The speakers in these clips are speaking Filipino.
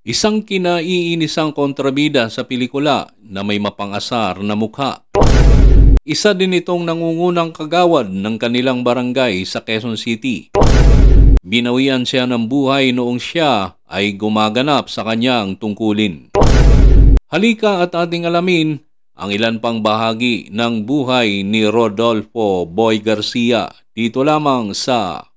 Isang kinaiinisang kontrabida sa pelikula na may mapangasar na mukha. Isa din itong nangungunang kagawad ng kanilang barangay sa Quezon City. Binawian siya ng buhay noong siya ay gumaganap sa kanyang tungkulin. Halika at ating alamin ang ilan pang bahagi ng buhay ni Rodolfo Boy Garcia dito lamang sa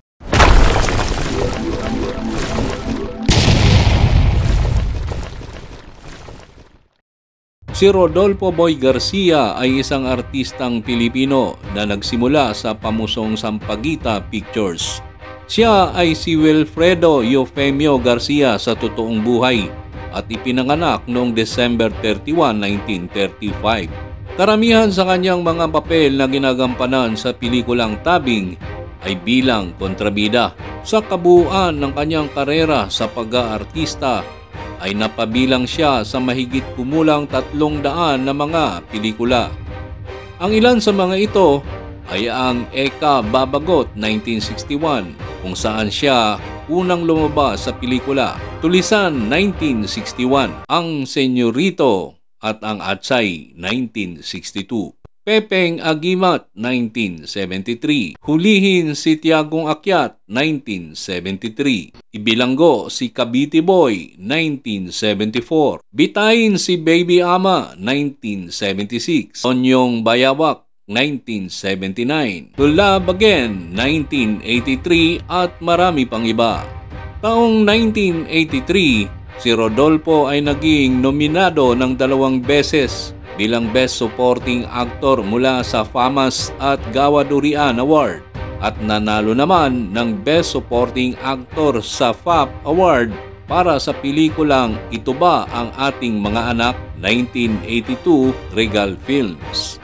Si Rodolfo Boy Garcia ay isang artistang Pilipino na nagsimula sa pamusong Sampaguita Pictures. Siya ay si Wilfredo Eufemio Garcia sa totoong buhay at ipinanganak noong December 31, 1935. Karamihan sa kanyang mga papel na ginagampanan sa pelikulang tabing ay bilang kontrabida. Sa kabuuan ng kanyang karera sa pag-aartista ay napabilang siya sa mahigit kumulang 300 na mga pelikula. Ang ilan sa mga ito ay ang Eka Babagot 1961 kung saan siya unang lumabas sa pelikula, Tulisan 1961, Ang Senyorito at Ang Atsay 1962, Pepeng Agimat 1973, Hulihin si Tiagong Akyat 1973, Ibilanggo si Cavite Boy 1974, Bitayin si Baby Ama 1976, Onyong Bayawak 1979, To Love Again 1983 at marami pang iba. Taong 1983, si Rodolfo ay naging nominado ng 2 beses bilang Best Supporting Actor mula sa FAMAS at Gawa Durian Award at nanalo naman ng Best Supporting Actor sa FAP Award para sa pelikulang Ito Ba Ang Ating Mga Anak 1982 Regal Films.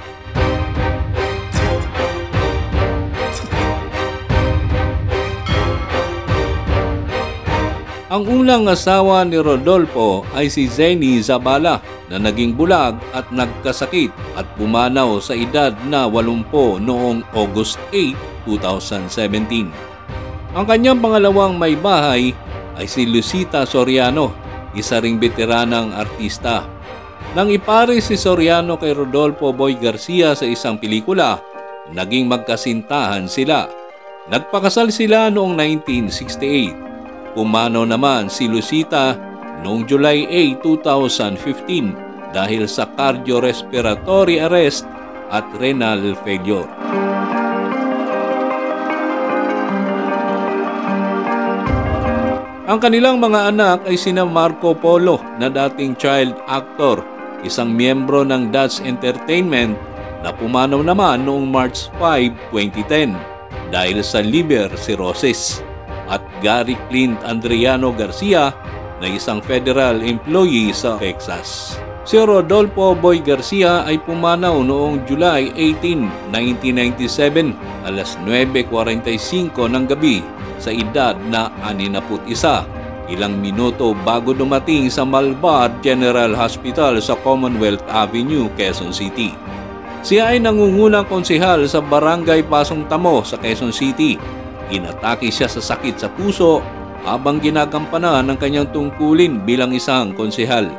Ang unang asawa ni Rodolfo ay si Zenny Zabala na naging bulag at nagkasakit at pumanaw sa edad na 80 noong August 8, 2017. Ang kanyang pangalawang may bahay ay si Lucita Soriano, isa ring veteranang artista. Nang ipares si Soriano kay Rodolfo Boy Garcia sa isang pelikula, naging magkasintahan sila. Nagpakasal sila noong 1968. Pumanaw naman si Lucita noong July 8, 2015 dahil sa cardiorespiratory arrest at renal failure. Ang kanilang mga anak ay sina Marco Polo na dating child actor, isang miyembro ng Dutch Entertainment na pumanaw naman noong March 5, 2010 dahil sa liver cirrhosis, at Gary Clint Andriano Garcia na isang federal employee sa Texas. Si Rodolfo Boy Garcia ay pumanaw noong July 18, 1997 alas 9:45 ng gabi sa edad na 61, ilang minuto bago dumating sa Malbar General Hospital sa Commonwealth Avenue, Quezon City. Siya ay nangungunang konsehal sa Barangay Pasong Tamo sa Quezon City. Inatake siya sa sakit sa puso habang ginagampanan ng kanyang tungkulin bilang isang konsehal.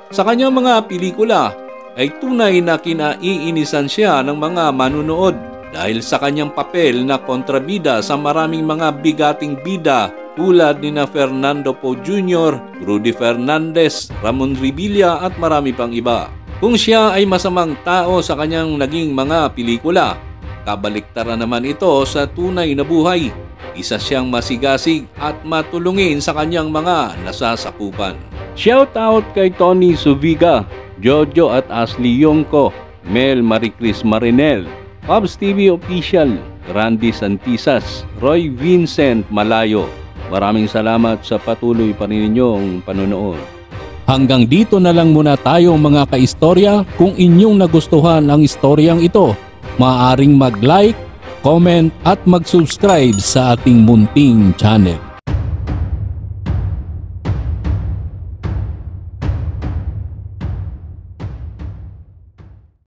Sa kanyang mga pelikula ay tunay na kinaiinisan siya ng mga manunood dahil sa kanyang papel na kontrabida sa maraming mga bigating bida tulad ni Fernando Poe Jr., Rudy Fernandez, Ramon Revilla at marami pang iba. Kung siya ay masamang tao sa kanyang naging mga pelikula, kabaliktaran naman ito sa tunay na buhay. Isa siyang masigasig at matulungin sa kanyang mga nasasakupan. Shout out kay Tony Suviga, Jojo at Ashley Yongko, Mel Maricris Marinel, Pabs TV Official, Randy Santisas, Roy Vincent Malayo. Maraming salamat sa patuloy pa rin ninyong panonood. Hanggang dito na lang muna tayo mga kaistorya. Kung inyong nagustuhan ang istoryang ito, maaaring mag-like, comment at mag-subscribe sa ating munting channel.